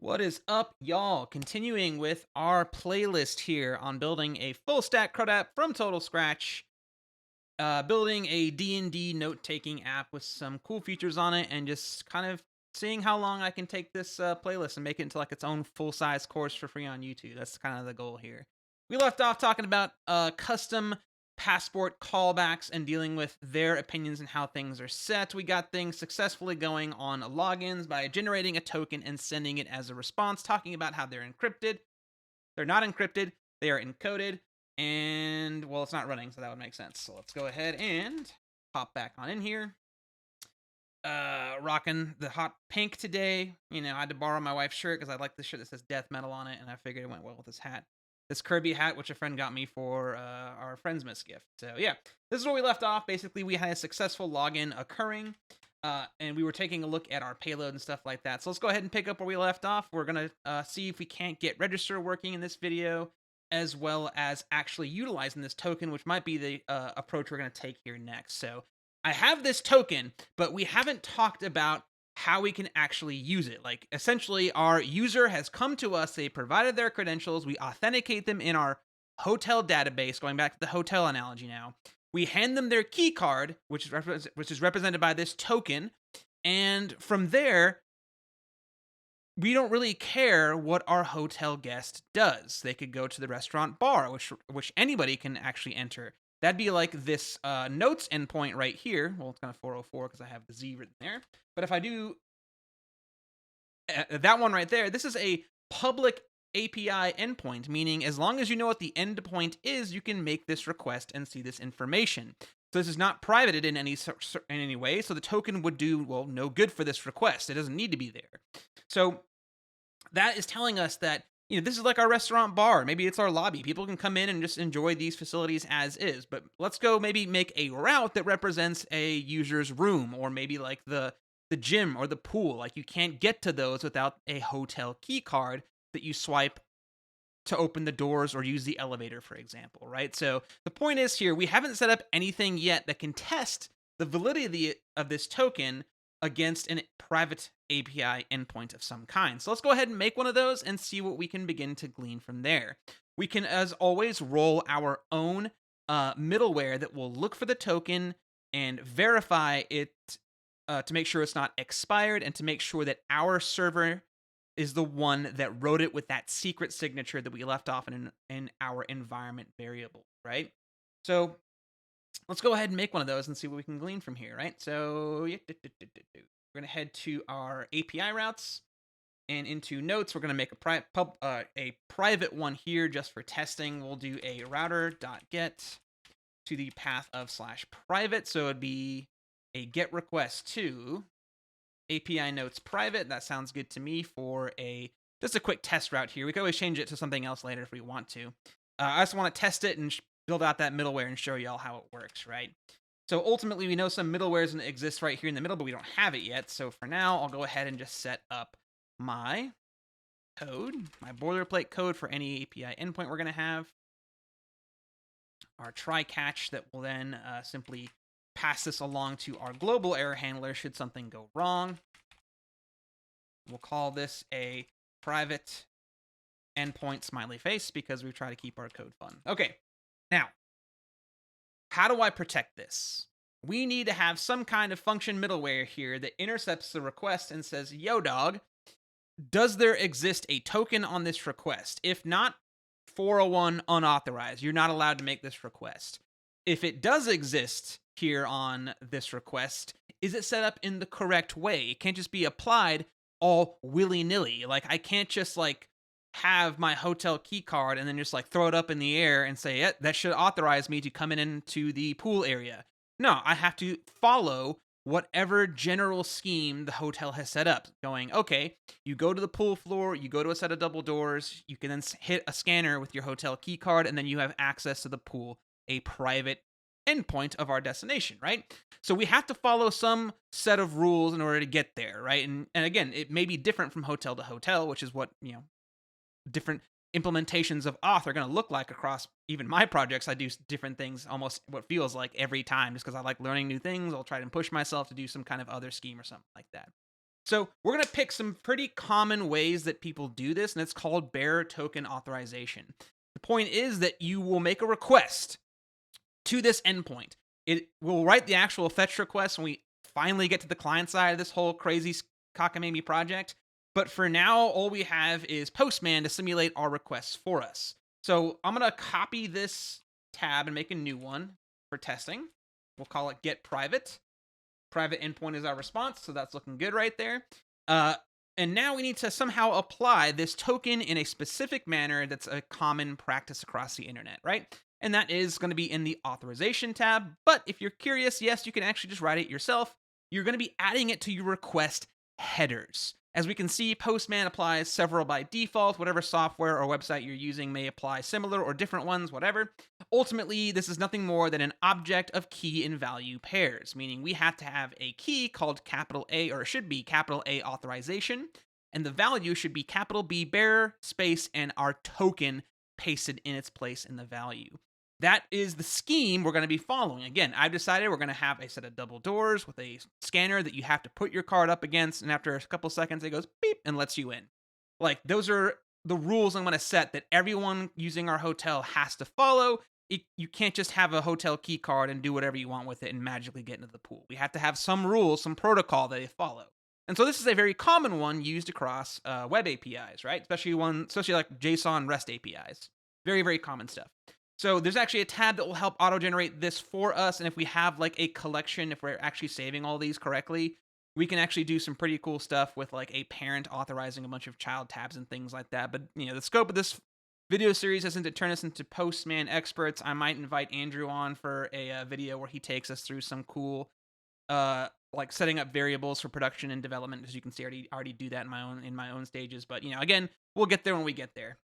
What is up, y'all? Continuing with our playlist here on building a full stack CRUD app from total scratch, building a D&D note-taking app with some cool features on it, and just kind of seeing how long I can take this playlist and make it into like its own full-size course for free on YouTube. That's kind of the goal here. We left off talking about custom passport callbacks and dealing with their opinions and how things are set. We got things successfully going on logins by generating a token and sending it as a response, talking about how they're encrypted. They're not encrypted, they are encoded, and well, it's not running, so that would make sense. So let's go ahead and pop back on in here. Rocking the hot pink today. You know, I had to borrow my wife's shirt because I like the shirt that says death metal on it, and I figured it went well with this hat. This Kirby hat, which a friend got me for our Friendsmas gift. So yeah, this is where we left off. Basically, we had a successful login occurring, and we were taking a look at our payload and stuff like that. So let's go ahead and pick up where we left off. We're gonna see if we can't get register working in this video, as well as actually utilizing this token, which might be the approach we're gonna take here next. So I have this token, but we haven't talked about how we can actually use it. Like, essentially, our user has come to us, they provided their credentials, we authenticate them in our hotel database, going back to the hotel analogy now. We hand them their key card, which is represented by this token, and from there, we don't really care what our hotel guest does. They could go to the restaurant bar, which anybody can actually enter. That'd be like this notes endpoint right here. Well, it's kind of 404 because I have the Z written there. But if I do that one right there, this is a public API endpoint, meaning as long as you know what the endpoint is, you can make this request and see this information. So this is not privated in any way, so the token would do, well, no good for this request. It doesn't need to be there. So that is telling us that, you know, this is like our restaurant bar. Maybe it's our lobby. People can come in and just enjoy these facilities as is. But let's go maybe make a route that represents a user's room, or maybe like the gym or the pool. Like, you can't get to those without a hotel key card that you swipe to open the doors or use the elevator, for example, right? So the point is here, we haven't set up anything yet that can test the validity of this token against a private API endpoint of some kind. So let's go ahead and make one of those and see what we can begin to glean from there. We can, as always, roll our own middleware that will look for the token and verify it to make sure it's not expired, and to make sure that our server is the one that wrote it with that secret signature that we left off in our environment variable, right? So let's go ahead and make one of those and see what we can glean from here, right? So we're going to head to our API routes, and into notes, we're going to make a private one here just for testing. We'll do a router.get to the path of /private. So it'd be a get request to API notes private. That sounds good to me for just a quick test route here. We can always change it to something else later if we want to. I just want to test it and build out that middleware and show y'all how it works, right? So ultimately, we know some middlewares exist right here in the middle, but we don't have it yet. So for now, I'll go ahead and just set up my code, my boilerplate code for any API endpoint we're going to have. Our try catch that will then simply pass this along to our global error handler should something go wrong. We'll call this a private endpoint smiley face because we try to keep our code fun. Okay, now, how do I protect this? We need to have some kind of function middleware here that intercepts the request and says, yo, dog, does there exist a token on this request? If not, 401 unauthorized. You're not allowed to make this request. If it does exist here on this request, is it set up in the correct way? It can't just be applied all willy-nilly. Like, I can't just like have my hotel key card and then just like throw it up in the air and say, yeah, that should authorize me to come into the pool area. No, I have to follow whatever general scheme the hotel has set up, going, okay, you go to the pool floor, you go to a set of double doors, you can then hit a scanner with your hotel key card, and then you have access to the pool, a private endpoint of our destination, right? So we have to follow some set of rules in order to get there, right? And again, it may be different from hotel to hotel, which is what, you know, different implementations of auth are going to look like across even my projects. I do different things almost what feels like every time, just because I like learning new things. I'll try to push myself to do some kind of other scheme or something like that. So we're going to pick some pretty common ways that people do this, and it's called bearer token authorization. The point is that you will make a request to this endpoint. It will write the actual fetch request when we finally get to the client side of this whole crazy cockamamie project. But for now, all we have is Postman to simulate our requests for us. So I'm going to copy this tab and make a new one for testing. We'll call it get private. Private endpoint is our response, so that's looking good right there. And now we need to somehow apply this token in a specific manner that's a common practice across the internet, right? And that is going to be in the authorization tab. But if you're curious, yes, you can actually just write it yourself. You're going to be adding it to your request headers. As we can see, Postman applies several by default. Whatever software or website you're using may apply similar or different ones, whatever. Ultimately, this is nothing more than an object of key and value pairs, meaning we have to have a key called capital A, or it should be capital A authorization, and the value should be capital B bearer, space, and our token pasted in its place in the value. That is the scheme we're going to be following. Again, I've decided we're going to have a set of double doors with a scanner that you have to put your card up against, and after a couple seconds, it goes beep and lets you in. Like, those are the rules I'm going to set that everyone using our hotel has to follow. You can't just have a hotel key card and do whatever you want with it and magically get into the pool. We have to have some rules, some protocol that they follow. And so this is a very common one used across web APIs, right? Especially like JSON REST APIs. Very, very common stuff. So there's actually a tab that will help auto-generate this for us. And if we have like a collection, if we're actually saving all these correctly, we can actually do some pretty cool stuff with like a parent authorizing a bunch of child tabs and things like that. But the scope of this video series isn't to turn us into Postman experts. I might invite Andrew on for a video where he takes us through some cool like setting up variables for production and development. As you can see, I already do that in my own stages. But again, we'll get there when we get there.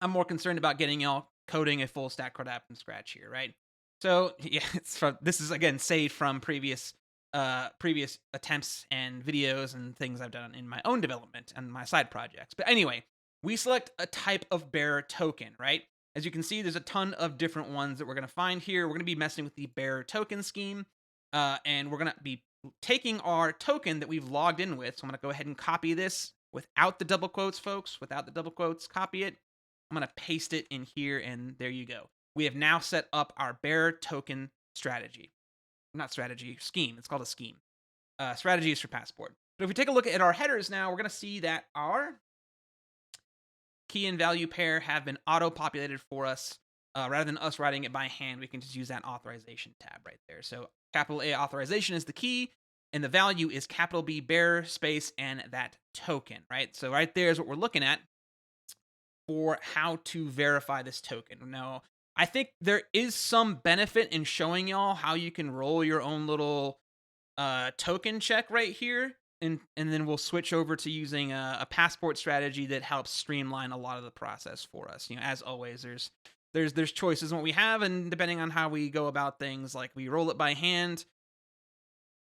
I'm more concerned about getting y'all coding a full stack CRUD app from scratch here, right? So yeah, this is again saved from previous attempts and videos and things I've done in my own development and my side projects. But anyway, we select a type of bearer token, right? As you can see, there's a ton of different ones that we're going to find here. We're going to be messing with the bearer token scheme, and we're going to be taking our token that we've logged in with. So I'm going to go ahead and copy this without the double quotes, folks. Without the double quotes, copy it. I'm going to paste it in here, and there you go. We have now set up our bearer token strategy. Not strategy, scheme. It's called a scheme. Strategy is for Passport. But if we take a look at our headers now, we're going to see that our key and value pair have been auto-populated for us. Rather than us writing it by hand, we can just use that authorization tab right there. So capital A authorization is the key, and the value is capital B bearer, space, and that token, right? So right there is what we're looking at for how to verify this token. Now, I think there is some benefit in showing y'all how you can roll your own little token check right here, and then we'll switch over to using a passport strategy that helps streamline a lot of the process for us. As always, there's choices in what we have, and depending on how we go about things, like we roll it by hand,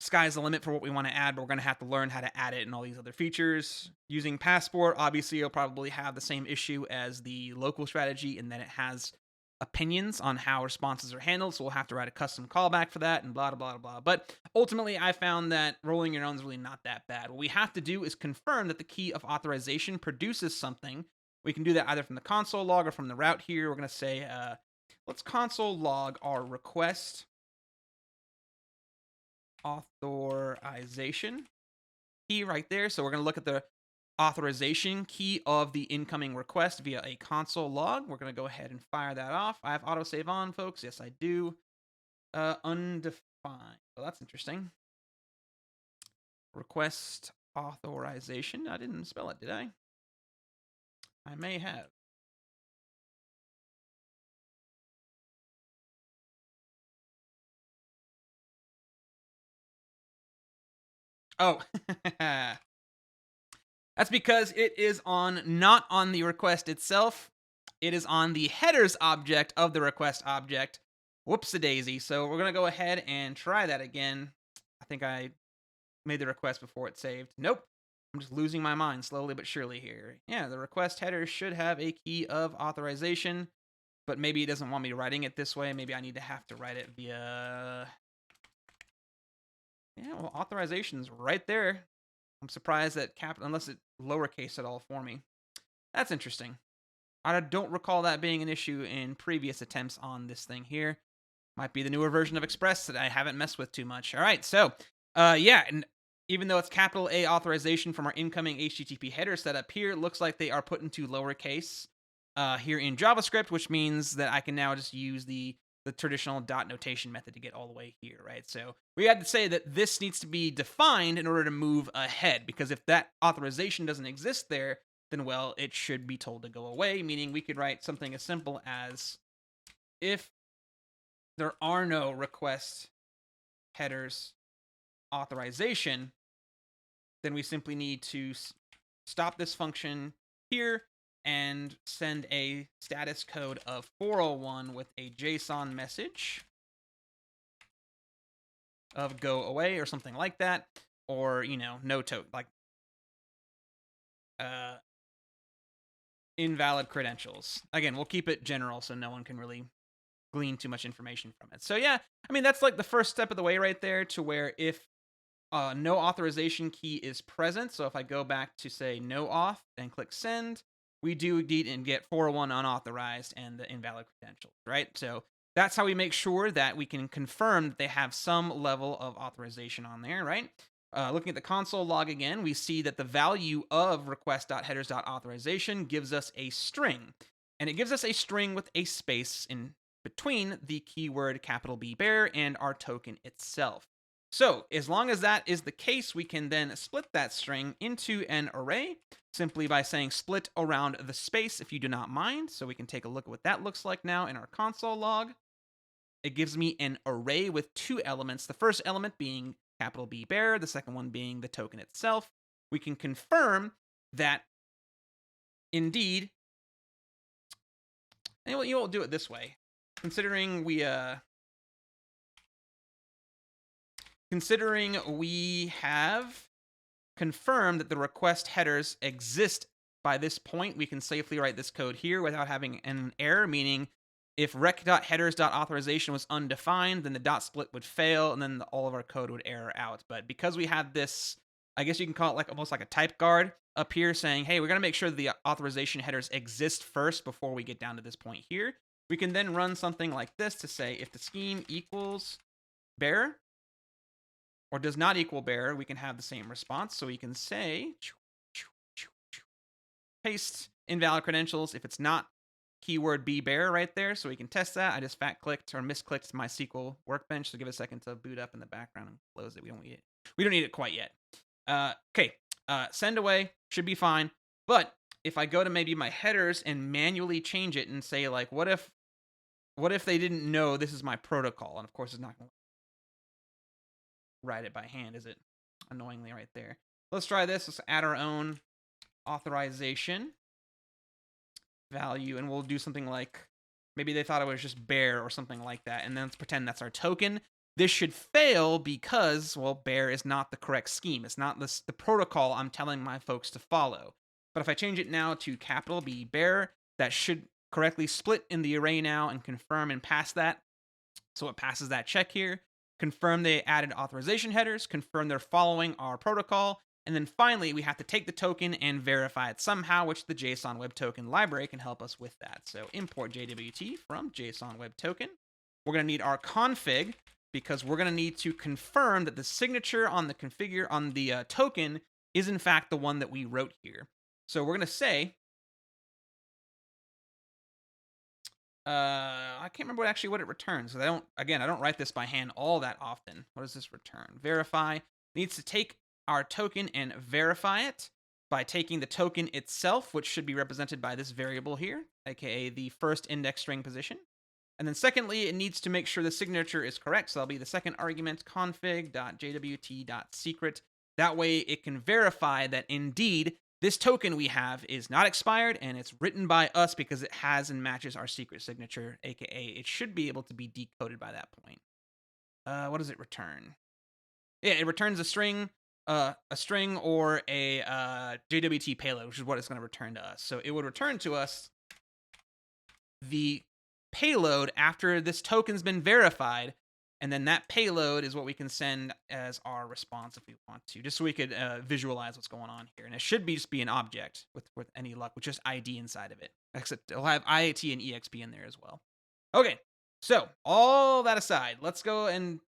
sky's the limit for what we want to add, but we're going to have to learn how to add it and all these other features. Using Passport, obviously, you'll probably have the same issue as the local strategy in that it has opinions on how responses are handled, so we'll have to write a custom callback for that and blah, blah, blah, blah. But ultimately, I found that rolling your own is really not that bad. What we have to do is confirm that the key of authorization produces something. We can do that either from the console log or from the route here. We're going to say, let's console log our request authorization key right there. So we're going to look at the authorization key of the incoming request via a console log. We're going to go ahead and fire that off. I have autosave on, folks. Yes, I do. Undefined. Well, that's interesting. Request authorization. I didn't spell it, did I? I may have. Oh, that's because it is not on the request itself. It is on the headers object of the request object. Whoops-a-daisy. So we're going to go ahead and try that again. I think I made the request before it saved. Nope. I'm just losing my mind slowly but surely here. Yeah, the request header should have a key of authorization, but maybe it doesn't want me writing it this way. Maybe I need to have to write it via... Yeah, well, authorization's right there. I'm surprised that unless it lowercase at all for me. That's interesting. I don't recall that being an issue in previous attempts on this thing here. Might be the newer version of Express that I haven't messed with too much. All right, so yeah, and even though it's capital A authorization from our incoming HTTP header setup here, it looks like they are put into lowercase here in JavaScript, which means that I can now just use the traditional dot notation method to get all the way here, right? So we had to say that this needs to be defined in order to move ahead, because if that authorization doesn't exist there, then well, it should be told to go away, meaning we could write something as simple as if there are no request headers authorization, then we simply need to stop this function here and send a status code of 401 with a JSON message of go away or something like that, or no token, like invalid credentials. Again, we'll keep it general so no one can really glean too much information from it. So yeah, I mean, that's like the first step of the way right there, to where if no authorization key is present, so if I go back to say no auth and click send, we do indeed and get 401 unauthorized and the invalid credentials, right? So that's how we make sure that we can confirm that they have some level of authorization on there, right? Looking at the console log again, we see that the value of request.headers.authorization gives us a string. And it gives us a string with a space in between the keyword capital B bear and our token itself. So as long as that is the case, we can then split that string into an array simply by saying split around the space if you do not mind. So we can take a look at what that looks like now in our console log. It gives me an array with two elements. The first element being capital B bear, the second one being the token itself. We can confirm that indeed, and you'll do it this way. Considering we have confirmed that the request headers exist by this point, we can safely write this code here without having an error, meaning if rec.headers.authorization was undefined, then the dot split would fail, and then all of our code would error out. But because we have this, I guess you can call it like almost like a type guard up here saying, hey, we're going to make sure that the authorization headers exist first before we get down to this point here, we can then run something like this to say if the scheme equals bearer or does not equal bearer, we can have the same response. So we can say paste invalid credentials if it's not keyword B bearer right there. So we can test that. I just fat clicked or misclicked my SQL workbench. So give it a second to boot up in the background and close it. We don't need it. We don't need it quite yet. Okay. Send away should be fine. But if I go to maybe my headers and manually change it and say like, what if they didn't know this is my protocol? And of course it's not going to write it by hand, is it? Annoyingly right there. Let's try this. Let's add our own authorization value, and we'll do something like, maybe they thought it was just bear or something like that, and then let's pretend that's our token. This should fail because, well, bear is not the correct scheme. It's not the protocol I'm telling my folks to follow. But if I change it now to capital B bear, that should correctly split in the array now and confirm and pass that. So it passes that check here. Confirm they added authorization headers, confirm they're following our protocol, and then finally we have to take the token and verify it somehow, which the JSON Web Token library can help us with that. So import JWT from JSON Web Token. We're going to need our config because we're going to need to confirm that the signature on the token is in fact the one that we wrote here. So we're going to say I can't remember what it returns. I don't write this by hand all that often. What does this return? Verify. It needs to take our token and verify it by taking the token itself, which should be represented by this variable here, aka the first index string position. And then secondly, it needs to make sure the signature is correct. So that'll be the second argument, config.jwt.secret. That way it can verify that indeed this token we have is not expired and it's written by us because it has and matches our secret signature, aka it should be able to be decoded by that point. What does it return? Yeah, it returns a string or a JWT payload, which is what it's going to return to us. So it would return to us the payload after this token's been verified, And then that payload is what we can send as our response if we want to, just so we could visualize what's going on here. And it should be just be an object with any luck, with just ID inside of it. Except it'll have IAT and EXP in there as well. Okay, so all that aside, let's go and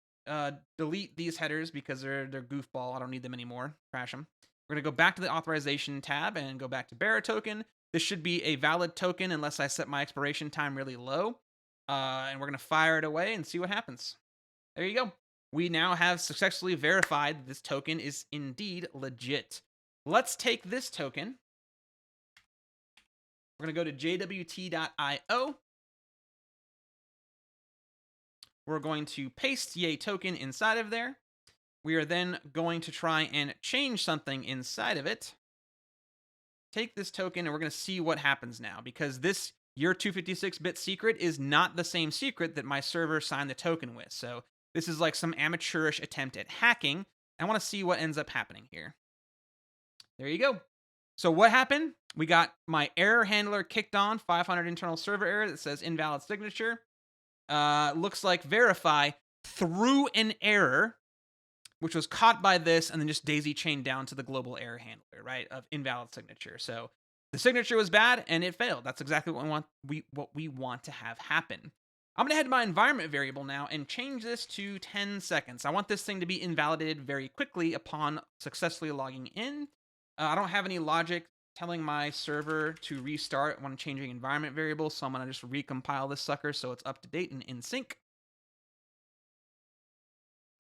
delete these headers because they're goofball. I don't need them anymore. Crash them. We're gonna go back to the authorization tab and go back to bearer token. This should be a valid token unless I set my expiration time really low. And we're gonna fire it away and see what happens. There you go. We now have successfully verified that this token is indeed legit. Let's take this token. We're going to go to jwt.io. We're going to paste yay token inside of there. We are then going to try and change something inside of it. Take this token and we're going to see what happens now, because this your 256-bit secret is not the same secret that my server signed the token with. So this is like some amateurish attempt at hacking. I want to see what ends up happening here. There you go. So what happened? We got my error handler kicked on, 500 internal server error that says invalid signature. Looks like verify threw an error, which was caught by this, and then just daisy chained down to the global error handler, right, of invalid signature. So the signature was bad and it failed. That's exactly what we want to have happen. I'm going to head to my environment variable now and change this to 10 seconds. I want this thing to be invalidated very quickly upon successfully logging in. I don't have any logic telling my server to restart when changing environment variables, so I'm going to just recompile this sucker so it's up to date and in sync.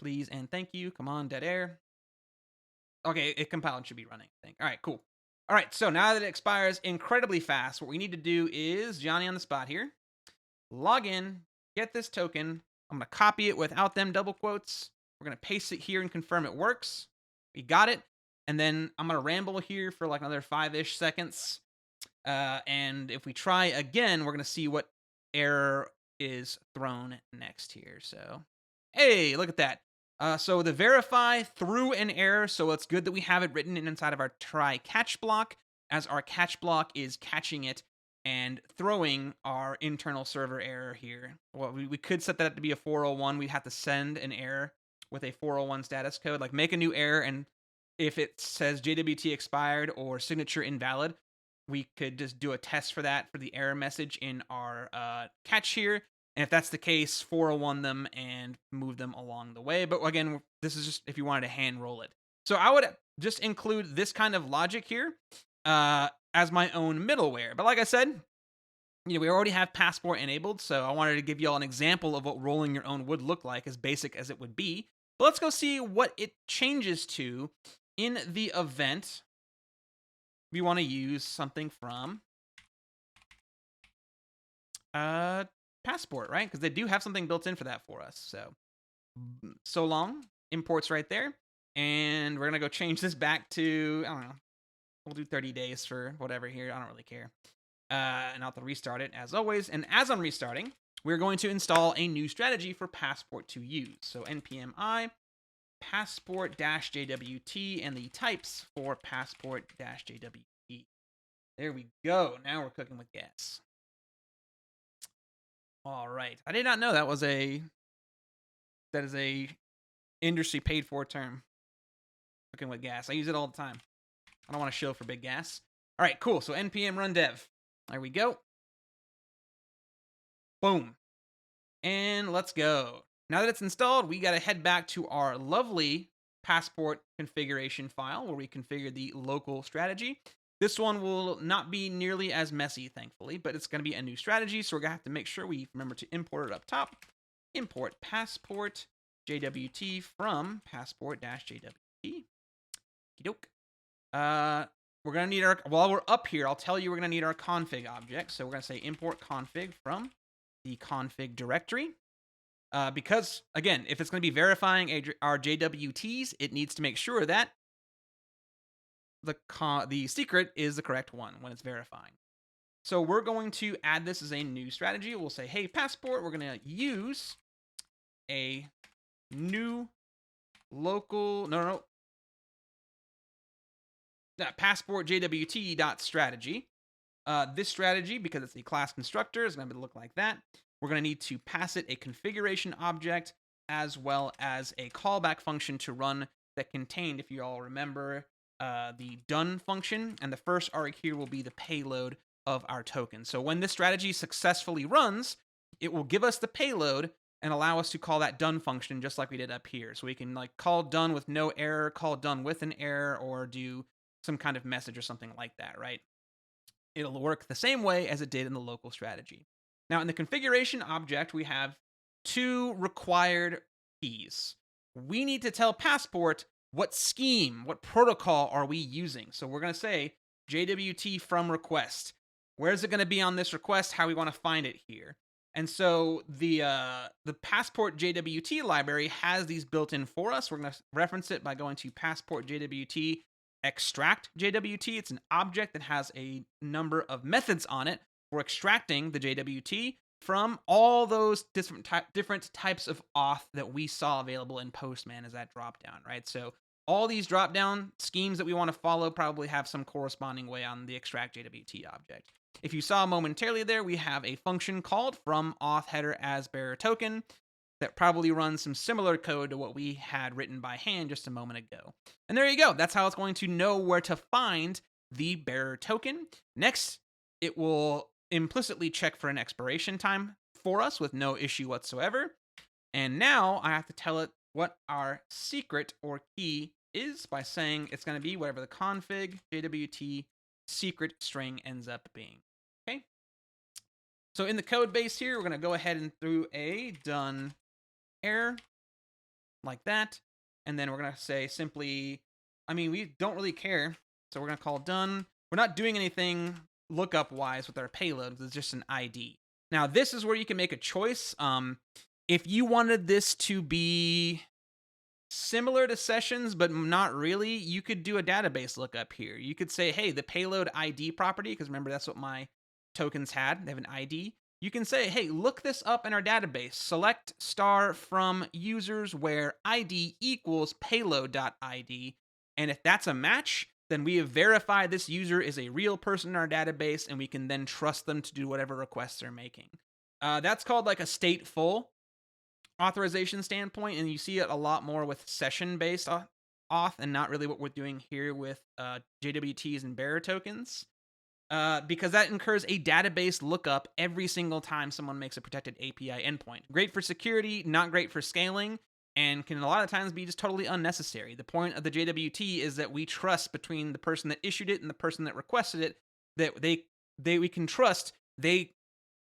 Please and thank you. Come on, dead air. Okay, it compiled and should be running, I think. All right, cool. All right, so now that it expires incredibly fast, what we need to do is Johnny on the spot here. Log in, get this token. I'm going to copy it without them double quotes. We're going to paste it here and confirm it works. We got it. And then I'm going to ramble here for like another 5-ish seconds. And if we try again, we're going to see what error is thrown next here. So, hey, look at that. So the verify threw an error. So it's good that we have it written inside of our try catch block, as our catch block is catching it and throwing our internal server error here. Well, we could set that to be a 401. We'd have to send an error with a 401 status code, like make a new error, and if it says JWT expired or signature invalid, we could just do a test for that for the error message in our catch here. And if that's the case, 401 them and move them along the way. But again, this is just if you wanted to hand roll it. So I would just include this kind of logic here as my own middleware. But like I said, we already have Passport enabled, so I wanted to give you all an example of what rolling your own would look like, as basic as it would be. But let's go see what it changes to in the event we want to use something from Passport, right? Because they do have something built in for that for us. So long, imports right there. And we're going to go change this back to, I don't know, we'll do 30 days for whatever here. I don't really care. And I'll have to restart it as always. And as I'm restarting, we're going to install a new strategy for Passport to use. So npm I Passport JWT and the types for Passport JWT. There we go. Now we're cooking with gas. All right. I did not know that is a industry paid for term. Cooking with gas. I use it all the time. I don't want to shill for big gas. All right, cool. So npm run dev. There we go. Boom. And let's go. Now that it's installed, we got to head back to our lovely Passport configuration file where we configure the local strategy. This one will not be nearly as messy, thankfully, but it's going to be a new strategy, so we're going to have to make sure we remember to import it up top. Import Passport JWT from Passport JWT. Okey-doke. We're going to need while we're up here, I'll tell you we're going to need our config object. So we're going to say import config from the config directory. Because, again, if it's going to be verifying our JWTs, it needs to make sure that the secret is the correct one when it's verifying. So we're going to add this as a new strategy. We'll say, hey, Passport, we're going to use a new local, Passport JWT.strategy. This strategy, because it's a class constructor, is going to look like that. We're going to need to pass it a configuration object as well as a callback function to run that contained, if you all remember, the done function. And the first arg here will be the payload of our token. So when this strategy successfully runs, it will give us the payload and allow us to call that done function just like we did up here. So we can like call done with no error, call done with an error, or do some kind of message or something like that, right? It'll work the same way as it did in the local strategy. Now, in the configuration object, we have two required keys. We need to tell Passport what scheme, what protocol are we using. So we're going to say JWT from request. Where's it going to be on this request? How we want to find it here. And so the Passport JWT library has these built in for us. We're going to reference it by going to Passport JWT extract JWT. It's an object that has a number of methods on it for extracting the JWT from all those different types of auth that we saw available in Postman as that dropdown, right? So all these dropdown schemes that we want to follow probably have some corresponding way on the extract JWT object. If you saw momentarily there, we have a function called from auth header as bearer token that probably runs some similar code to what we had written by hand just a moment ago. And there you go. That's how it's going to know where to find the bearer token. Next, it will implicitly check for an expiration time for us with no issue whatsoever. And now I have to tell it what our secret or key is by saying it's going to be whatever the config JWT secret string ends up being. Okay. So in the code base here, we're going to go ahead and throw a done error like that. And then we're going to say simply, we don't really care. So we're going to call done. We're not doing anything lookup wise with our payload. It's just an ID. Now, this is where you can make a choice. If you wanted this to be similar to sessions, but not really, you could do a database lookup here. You could say, hey, the payload ID property, because remember, that's what my tokens had. They have an ID. You can say, hey, look this up in our database. Select star from users where ID equals payload.id. And if that's a match, then we have verified this user is a real person in our database, and we can then trust them to do whatever requests they're making. That's called like a stateful authorization standpoint, and you see it a lot more with session-based auth and not really what we're doing here with JWTs and bearer tokens. Because that incurs a database lookup every single time someone makes a protected API endpoint. Great for security, not great for scaling, and can a lot of times be just totally unnecessary. The point of the JWT is that we trust between the person that issued it and the person that requested it, that we can trust they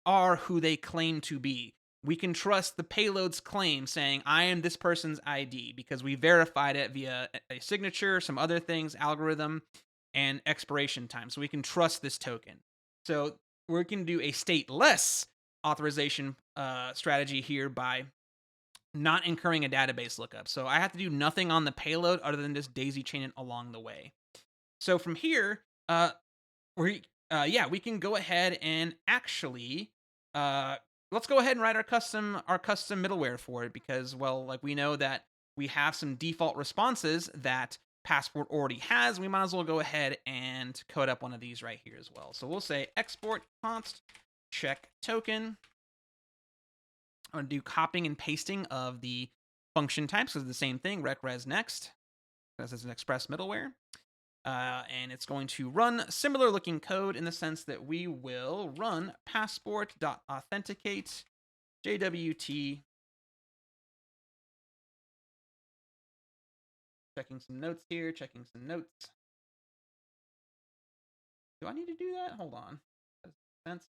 are who they claim to be. We can trust the payload's claim saying, I am this person's ID, because we verified it via a signature, some other things, algorithm, and expiration time. So we can trust this token. So we can do a stateless authorization strategy here by not incurring a database lookup. So I have to do nothing on the payload other than just daisy chain it along the way. So from here, we can go ahead and actually let's go ahead and write our custom middleware for it, because, well, like, we know that we have some default responses that Passport already has. We might as well go ahead and code up one of these right here as well. So we'll say export const check token. I'm going to do copying and pasting of the function types, because it's the same thing, rec res next. This is an express middleware. And it's going to run similar looking code in the sense that we will run passport.authenticate JWT. Checking some notes here, Do I need to do that? Hold on. Does that make sense?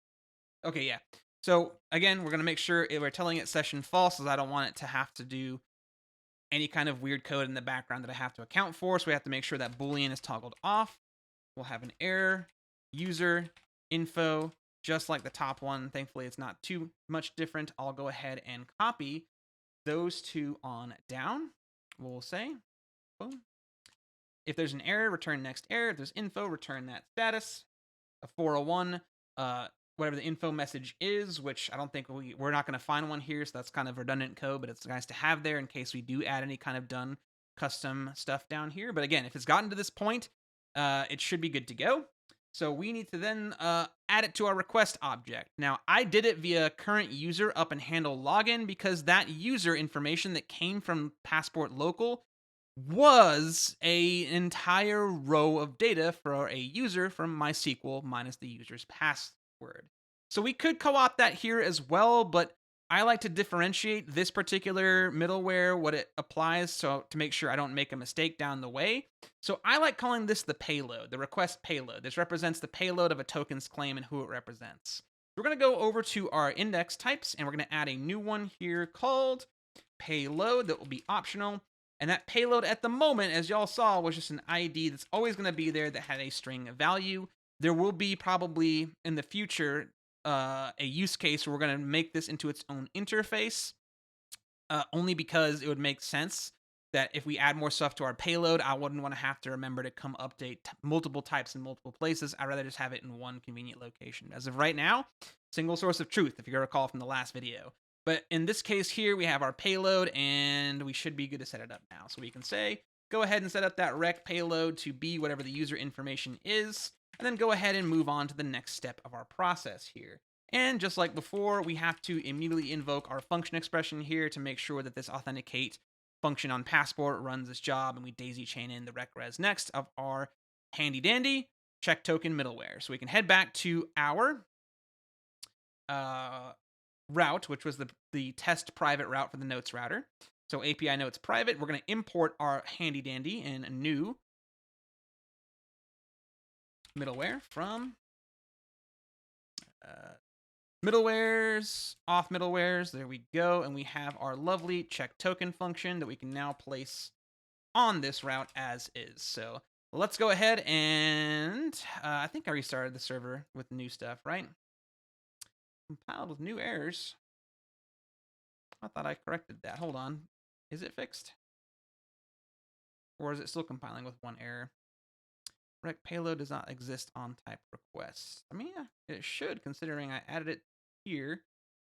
Okay, yeah. So again, we're going to make sure we're telling it session false, as I don't want it to have to do any kind of weird code in the background that I have to account for. So we have to make sure that Boolean is toggled off. We'll have an error, user, info, just like the top one. Thankfully, it's not too much different. I'll go ahead and copy those two on down. We'll say, boom. If there's an error, return next error. If there's info, return that status. A 401, whatever the info message is, which I don't think we're not going to find one here, so that's kind of redundant code, but it's nice to have there in case we do add any kind of done custom stuff down here. But again, if it's gotten to this point, it should be good to go. So we need to then add it to our request object. Now, I did it via current user up and handle login because that user information that came from Passport local was an entire row of data for a user from MySQL minus the user's password. So we could co-opt that here as well, but I like to differentiate this particular middleware, what it applies, so to make sure I don't make a mistake down the way. So I like calling this the payload, the request payload. This represents the payload of a token's claim and who it represents. We're going to go over to our index types, and we're going to add a new one here called payload that will be optional. And that payload at the moment, as y'all saw, was just an ID that's always going to be there that had a string of value. There will be probably in the future a use case where we're going to make this into its own interface, only because it would make sense that if we add more stuff to our payload, I wouldn't want to have to remember to come update multiple types in multiple places. I'd rather just have it in one convenient location. As of right now, single source of truth, if you recall from the last video. But in this case here, we have our payload, and we should be good to set it up now. So we can say, go ahead and set up that rec payload to be whatever the user information is, and then go ahead and move on to the next step of our process here. And just like before, we have to immediately invoke our function expression here to make sure that this authenticate function on Passport runs this job, and we daisy chain in the rec-res next of our handy dandy check token middleware. So we can head back to our route, which was the test private route for the notes router. So API notes private, we're going to import our handy dandy in a new middleware from middlewares, auth middlewares. There we go. And we have our lovely check token function that we can now place on this route as is. So let's go ahead and I think I restarted the server with new stuff, right? Compiled with new errors. I thought I corrected that. Hold on. Is it fixed? Or is it still compiling with one error? Rec payload does not exist on type requests. I mean, yeah, it should, considering I added it here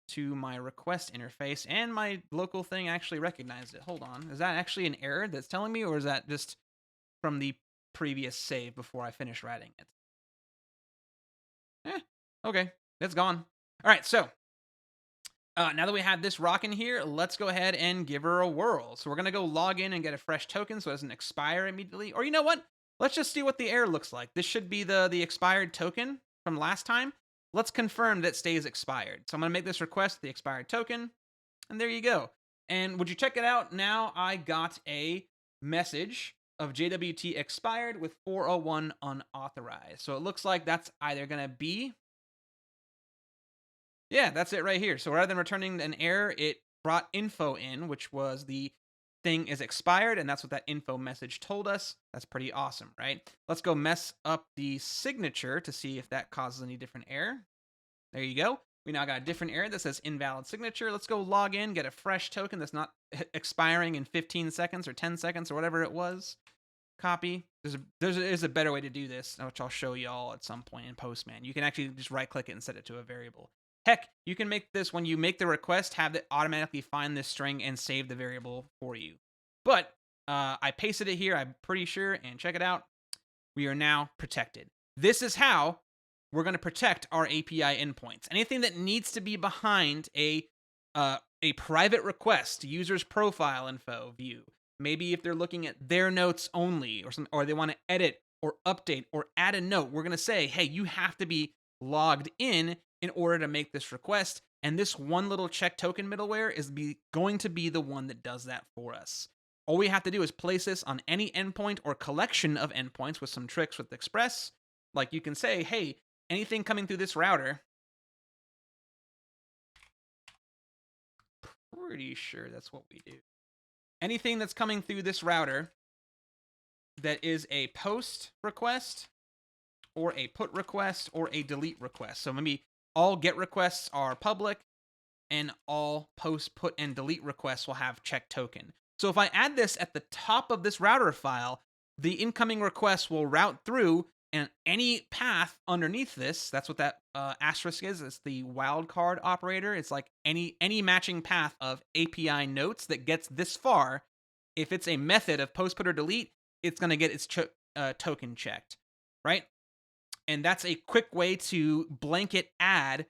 to my request interface, and my local thing actually recognized it. Hold on. Is that actually an error that's telling me, or is that just from the previous save before I finish writing it? Okay. It's gone. All right, so now that we have this rocking here, let's go ahead and give her a whirl. So we're going to go log in and get a fresh token so it doesn't expire immediately. Or you know what? Let's just see what the error looks like. This should be the expired token from last time. Let's confirm that it stays expired. So I'm going to make this request, the expired token, and there you go. And would you check it out? Now I got a message of JWT expired with 401 unauthorized. So it looks like that's either going to be, yeah, that's it right here. So rather than returning an error, it brought info in, which was the thing is expired, and that's what that info message told us. That's pretty awesome, right? Let's go mess up the signature to see if that causes any different error. There you go. We now got a different error that says invalid signature. Let's go log in, get a fresh token that's not expiring in 15 seconds or 10 seconds or whatever it was. Copy. There's a better way to do this, which I'll show y'all at some point in Postman. You can actually just right click it and set it to a variable. Heck, you can make this, when you make the request, have it automatically find this string and save the variable for you. But I pasted it here, I'm pretty sure, and check it out. We are now protected. This is how we're going to protect our API endpoints. Anything that needs to be behind a private request, user's profile info view. Maybe if they're looking at their notes only, or they want to edit or update or add a note, we're going to say, hey, you have to be logged in order to make this request. And this one little check token middleware is going to be the one that does that for us. All we have to do is place this on any endpoint or collection of endpoints with some tricks with Express. Like you can say, hey, anything coming through this router, pretty sure that's what we do. Anything that's coming through this router that is a post request or a put request or a delete request. So maybe all GET requests are public, and all post, put, and delete requests will have check token. So if I add this at the top of this router file, the incoming request will route through, and any path underneath this, that's what that asterisk is. It's the wildcard operator. It's like any matching path of API notes that gets this far. If it's a method of post, put, or delete, it's going to get its token checked, right? And that's a quick way to blanket add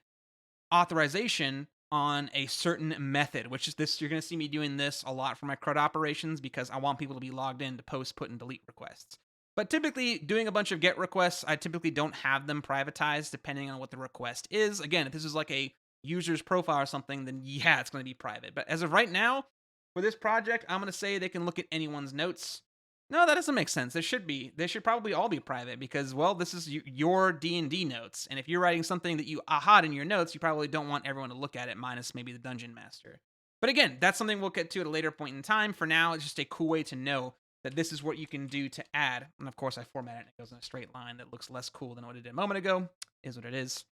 authorization on a certain method, which is this. You're going to see me doing this a lot for my CRUD operations because I want people to be logged in to post, put, and delete requests. But typically, doing a bunch of GET requests, I typically don't have them privatized depending on what the request is. Again, if this is like a user's profile or something, then yeah, it's going to be private. But as of right now, for this project, I'm going to say they can look at anyone's notes. No, that doesn't make sense. They should probably all be private because, well, this is your DnD notes. And if you're writing something that you aha'd in your notes, you probably don't want everyone to look at it, minus maybe the dungeon master. But again, that's something we'll get to at a later point in time. For now, it's just a cool way to know that this is what you can do to add. And of course, I format it and it goes in a straight line that looks less cool than what it did a moment ago. Is what it is.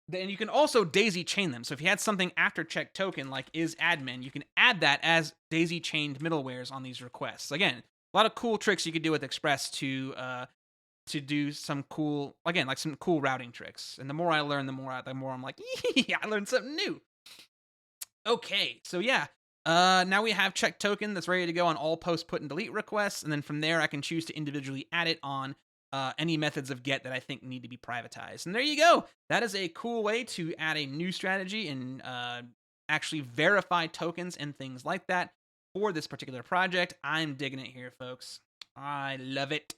Then you can also daisy chain them. So if you had something after check token like is admin, you can add that as daisy chained middlewares on these requests. Again, a lot of cool tricks you could do with Express to do some cool, again, like some cool routing tricks. And the more I learn, the more I'm like, yeah, I learned something new. Okay, so yeah. Now we have check token that's ready to go on all post, put, and delete requests, and then from there I can choose to individually add it on any methods of GET that I think need to be privatized. And there you go. That is a cool way to add a new strategy and actually verify tokens and things like that for this particular project. I'm digging it here, folks. I love it.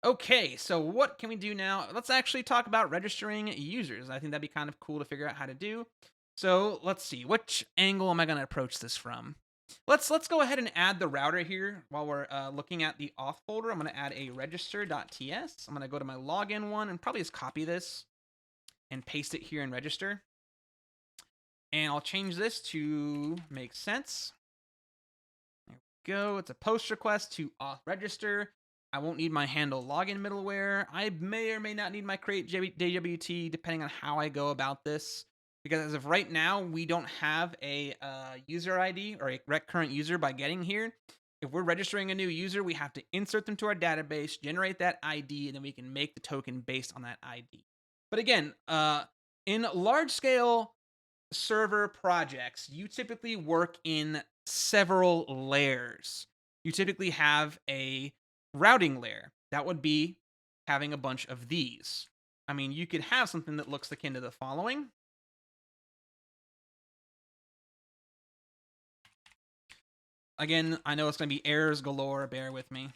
Okay, so what can we do now? Let's actually talk about registering users. I think that'd be kind of cool to figure out how to do. So let's see, which angle am I going to approach this from? Let's go ahead and add the router here while we're looking at the auth folder. I'm going to add a register.ts. I'm going to go to my login one and probably just copy this and paste it here in register. And I'll change this to make sense. There we go. It's a post request to auth register. I won't need my handle login middleware. I may or may not need my create JWT depending on how I go about this. Because as of right now, we don't have a user ID or a current user by getting here. If we're registering a new user, we have to insert them to our database, generate that ID, and then we can make the token based on that ID. But again, in large-scale server projects, you typically work in several layers. You typically have a routing layer. That would be having a bunch of these. I mean, you could have something that looks akin to the following. Again, I know it's going to be errors galore, bear with me.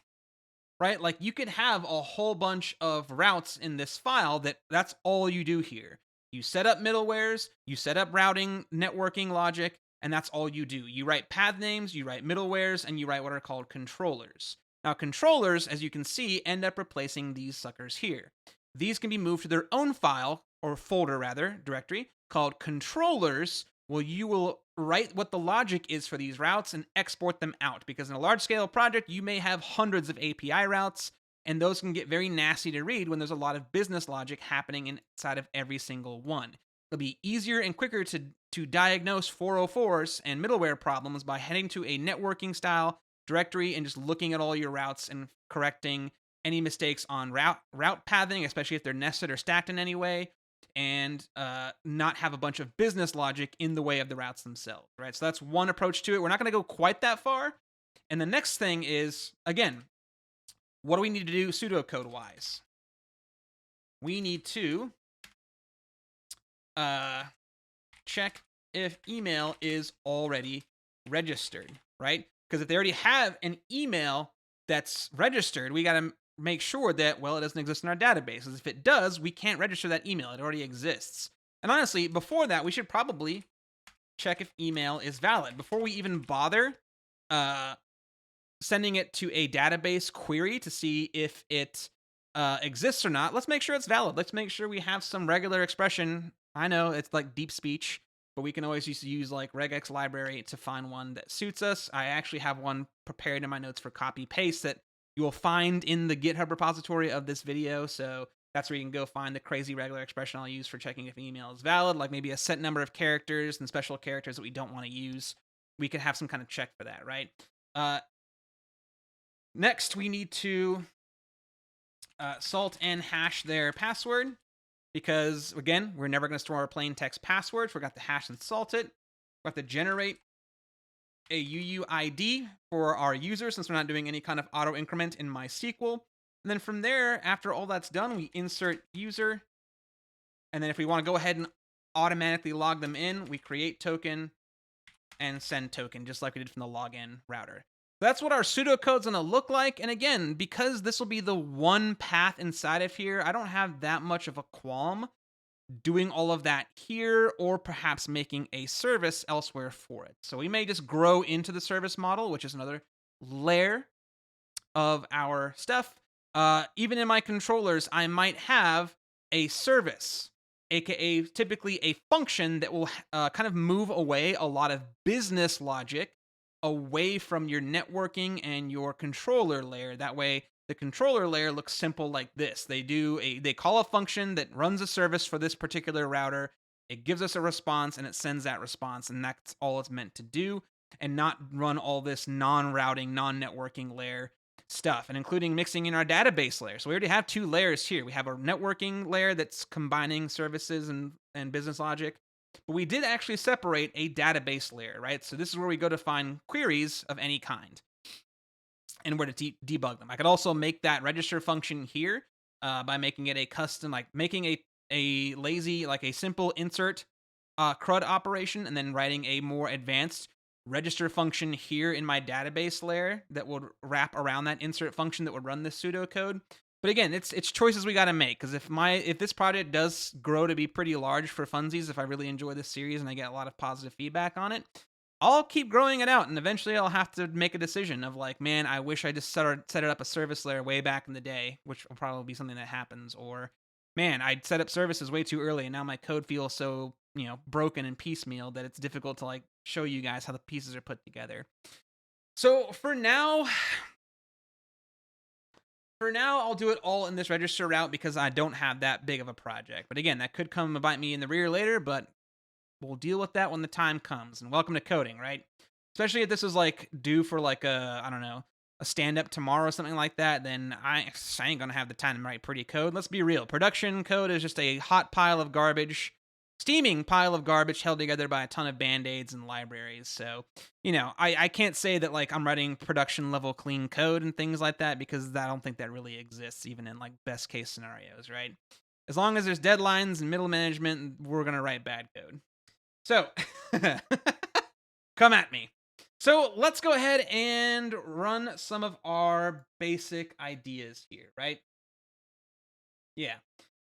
Right? Like you could have a whole bunch of routes in this file that's all you do here. You set up middlewares, you set up routing, networking logic, and that's all you do. You write path names, you write middlewares, and you write what are called controllers. Now, controllers, as you can see, end up replacing these suckers here. These can be moved to their own file, or folder rather, directory, called controllers, well, you will write what the logic is for these routes and export them out. Because in a large scale project, you may have hundreds of API routes, and those can get very nasty to read when there's a lot of business logic happening inside of every single one. It'll be easier and quicker to diagnose 404s and middleware problems by heading to a networking style directory and just looking at all your routes and correcting any mistakes on route pathing, especially if they're nested or stacked in any way, and not have a bunch of business logic in the way of the routes themselves, right? So that's one approach to it. We're not going to go quite that far. And the next thing is, again, what do we need to do pseudocode-wise? We need to check if email is already registered, right? Because if they already have an email that's registered, we got to make sure that, well, it doesn't exist in our databases. If it does, we can't register that email. It already exists. And honestly, before that, we should probably check if email is valid. Before we even bother sending it to a database query to see if it exists or not, let's make sure it's valid. Let's make sure we have some regular expression. I know it's like deep speech, but we can always use like regex library to find one that suits us. I actually have one prepared in my notes for copy paste that you will find in the GitHub repository of this video. So that's where you can go find the crazy regular expression I'll use for checking if an email is valid, like maybe a set number of characters and special characters that we don't want to use. We could have some kind of check for that, right? Next, we need to salt and hash their password because, again, we're never going to store a plain text password. Forgot to hash and salt it. We have to generate a UUID for our user since we're not doing any kind of auto increment in MySQL. And then from there, after all that's done, we insert user. And then if we want to go ahead and automatically log them in, we create token and send token, just like we did from the login router. That's what our pseudocode's going to look like. And again, because this will be the one path inside of here, I don't have that much of a qualm doing all of that here, or perhaps making a service elsewhere for it. So we may just grow into the service model, which is another layer of our stuff. Even in my controllers, I might have a service, aka typically a function that will kind of move away a lot of business logic away from your networking and your controller layer. That way, the controller layer looks simple like this. They call a function that runs a service for this particular router. It gives us a response and it sends that response, and that's all it's meant to do, and not run all this non-routing, non-networking layer stuff, and including mixing in our database layer. So we already have two layers here. We have our networking layer that's combining services and business logic, but we did actually separate a database layer, right? So this is where we go to find queries of any kind and where to debug them. I could also make that register function here by making it a custom, like making a lazy, like a simple insert CRUD operation, and then writing a more advanced register function here in my database layer that would wrap around that insert function that would run this pseudocode. But again, it's choices we got to make, because if this project does grow to be pretty large for funsies, if I really enjoy this series and I get a lot of positive feedback on it, I'll keep growing it out, and eventually I'll have to make a decision of like, man, I wish I just set it up a service layer way back in the day, which will probably be something that happens, or man, I set up services way too early and now my code feels so, broken and piecemeal that it's difficult to like show you guys how the pieces are put together. So for now, I'll do it all in this register route because I don't have that big of a project. But again, that could come and bite me in the rear later, but we'll deal with that when the time comes. And welcome to coding, right? Especially if this is like due for like I don't know, a stand up tomorrow or something like that, then I ain't gonna have the time to write pretty code. Let's be real. Production code is just a hot pile of garbage, steaming pile of garbage held together by a ton of band-aids and libraries. So, I can't say that like I'm writing production level clean code and things like that, because I don't think that really exists even in like best case scenarios, right? As long as there's deadlines and middle management, we're gonna write bad code. So, come at me. So let's go ahead and run some of our basic ideas here, right? Yeah.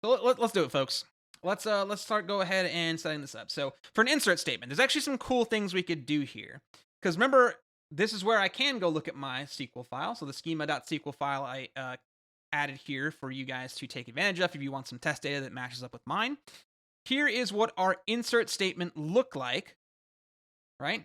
So let's do it, folks. Let's go ahead and setting this up. So for an insert statement, there's actually some cool things we could do here. Because remember, this is where I can go look at my SQL file. So the schema.sql file I added here for you guys to take advantage of if you want some test data that matches up with mine. Here is what our insert statement looked like, right?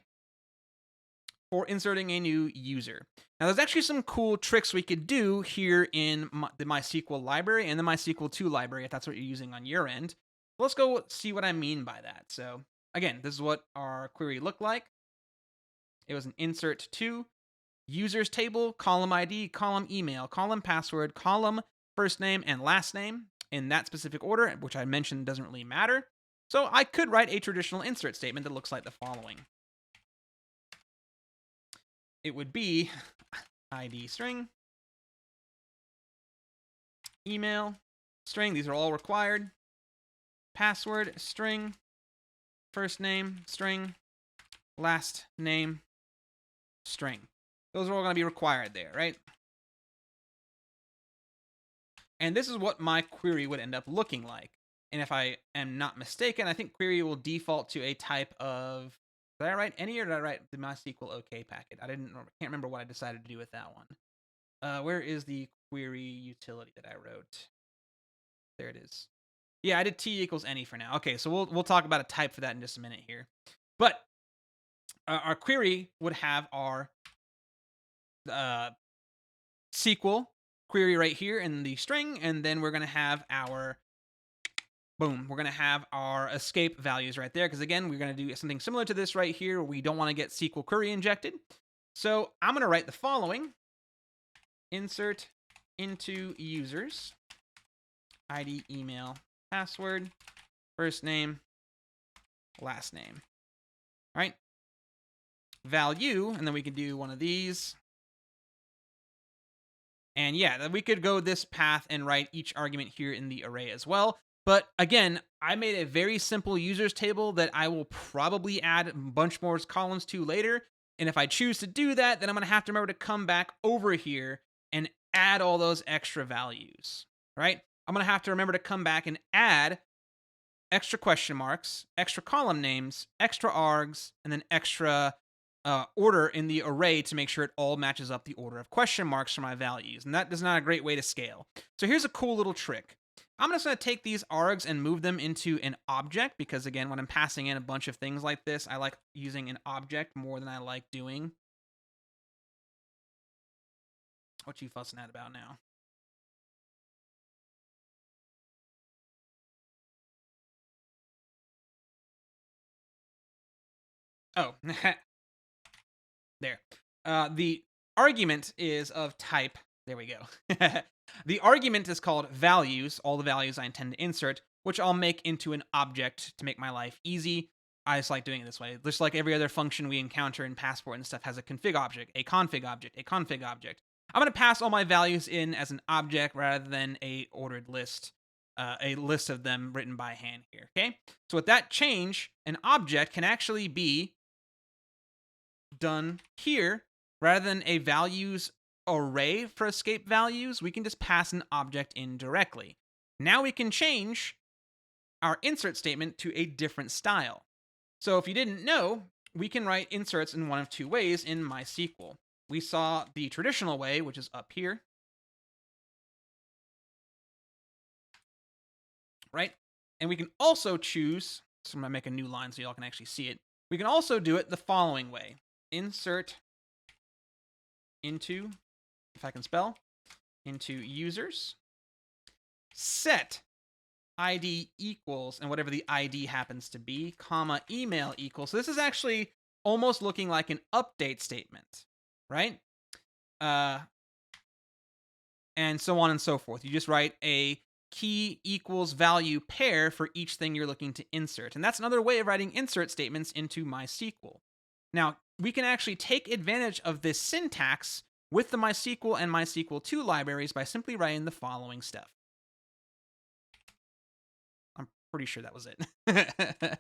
For inserting a new user. Now, there's actually some cool tricks we could do here in the MySQL library and the MySQL 2 library, if that's what you're using on your end. Let's go see what I mean by that. So, again, this is what our query looked like. It was an insert to users table, column ID, column email, column password, column first name and last name in that specific order, which I mentioned doesn't really matter. So I could write a traditional insert statement that looks like the following. It would be ID string, email string, these are all required, password string, first name string, last name string. Those are all going to be required there, right? And this is what my query would end up looking like. And if I am not mistaken, I think query will default to a type of, did I write any, or did I write the MySQL OK packet? I can't remember what I decided to do with that one. Where is the query utility that I wrote? There it is. Yeah, I did t equals any for now. Okay, so we'll talk about a type for that in just a minute here. But our query would have our SQL query right here in the string, and then we're going to have our we're going to have our escape values right there, because again, we're going to do something similar to this right here. We don't want to get SQL query injected. So I'm going to write the following. Insert into users, ID, email, password, first name, last name. All right. Value, and then we can do one of these. And yeah, we could go this path and write each argument here in the array as well. But again, I made a very simple users table that I will probably add a bunch more columns to later. And if I choose to do that, then I'm going to have to remember to come back over here and add all those extra values, right? I'm going to have to remember to come back and add extra question marks, extra column names, extra args, and then extra order in the array to make sure it all matches up the order of question marks for my values. And that is not a great way to scale. So here's a cool little trick. I'm just going to take these args and move them into an object because, again, when I'm passing in a bunch of things like this, I like using an object more than I like doing. What you fussing at about now? Oh, there. The argument is of type. There we go. The argument is called values, all the values I intend to insert, which I'll make into an object to make my life easy. I just like doing it this way. Just like every other function we encounter in Passport and stuff has a config object, a config object, a config object. I'm going to pass all my values in as an object rather than a ordered list, a list of them written by hand here. Okay. So with that change, an object can actually be done here rather than a values array for escape values. We can just pass an object in directly. Now we can change our insert statement to a different style. So if you didn't know, we can write inserts in one of two ways in MySQL. We saw the traditional way, which is up here, right? And we can also choose, so I'm going to make a new line so y'all can actually see it. We can also do it the following way. Insert into, if I can spell, into users, set ID equals, and whatever the ID happens to be, comma, email equals. So this is actually almost looking like an update statement, right? And so on and so forth. You just write a key equals value pair for each thing you're looking to insert. And that's another way of writing insert statements into MySQL. Now, we can actually take advantage of this syntax with the MySQL and MySQL 2 libraries by simply writing the following stuff. I'm pretty sure that was it.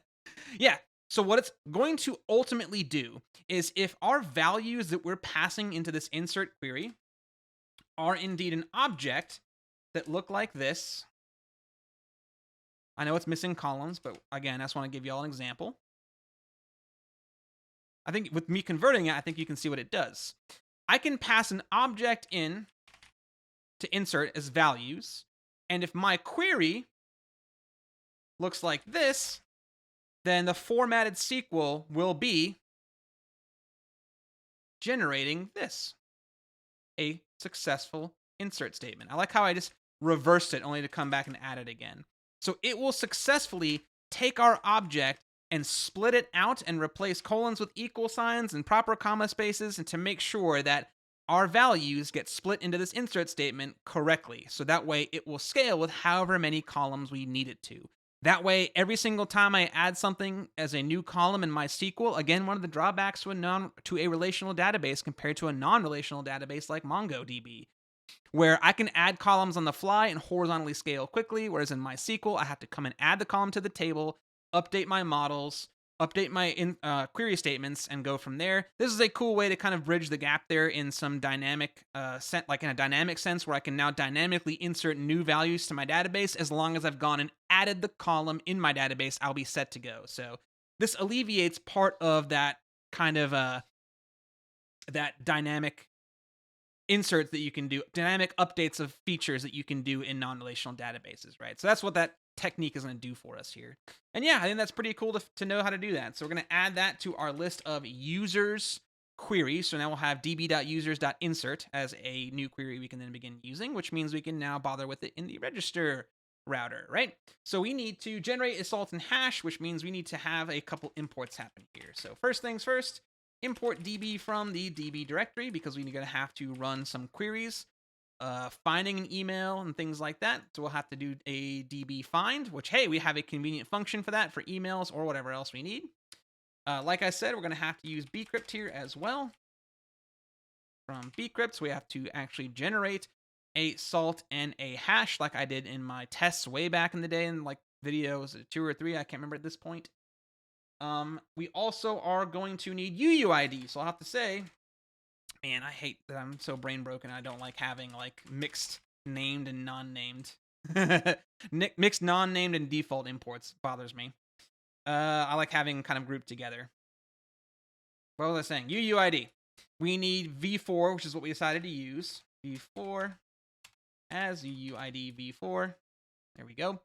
Yeah. So what it's going to ultimately do is if our values that we're passing into this insert query are indeed an object that look like this. I know it's missing columns, but again, I just want to give you all an example. I think with me converting it, I think you can see what it does. I can pass an object in to insert as values, and if my query looks like this, then the formatted SQL will be generating this, a successful insert statement. I like how I just reversed it only to come back and add it again. So it will successfully take our object and split it out and replace colons with equal signs and proper comma spaces, and to make sure that our values get split into this insert statement correctly. So that way it will scale with however many columns we need it to. That way, every single time I add something as a new column in MySQL, again, one of the drawbacks to a relational database compared to a non-relational database like MongoDB, where I can add columns on the fly and horizontally scale quickly, whereas in MySQL, I have to come and add the column to the table, update my models, update my query statements, and go from there. This is a cool way to kind of bridge the gap there in some dynamic like in a dynamic sense, where I can now dynamically insert new values to my database. As long as I've gone and added the column in my database, I'll be set to go. So this alleviates part of that kind of that dynamic inserts that you can do, dynamic updates of features that you can do in non-relational databases, right? So that's what that technique is going to do for us here. And yeah, I think that's pretty cool to know how to do that. So we're going to add that to our list of users queries. So now we'll have db.users.insert as a new query we can then begin using, which means we can now bother with it in the register router, right? So we need to generate a Sultan hash, which means we need to have a couple imports happen here. So first things first, import db from the db directory, because we're going to have to run some queries, finding an email and things like that. So we'll have to do a db find, which, hey, we have a convenient function for that for emails or whatever else we need. Like I said, we're going to have to use bcrypt here as well. From bcrypt, we have to actually generate a salt and a hash like I did in my tests way back in the day in like videos 2 or 3, I can't remember at this point. We also are going to need UUID. So I'll have to say, man, I hate that I'm so brain broken. I don't like having like mixed named and non-named. Mixed non-named and default imports bothers me. I like having kind of grouped together. What was I saying? UUID. We need v4, which is what we decided to use. v4 as UUID v4. There we go.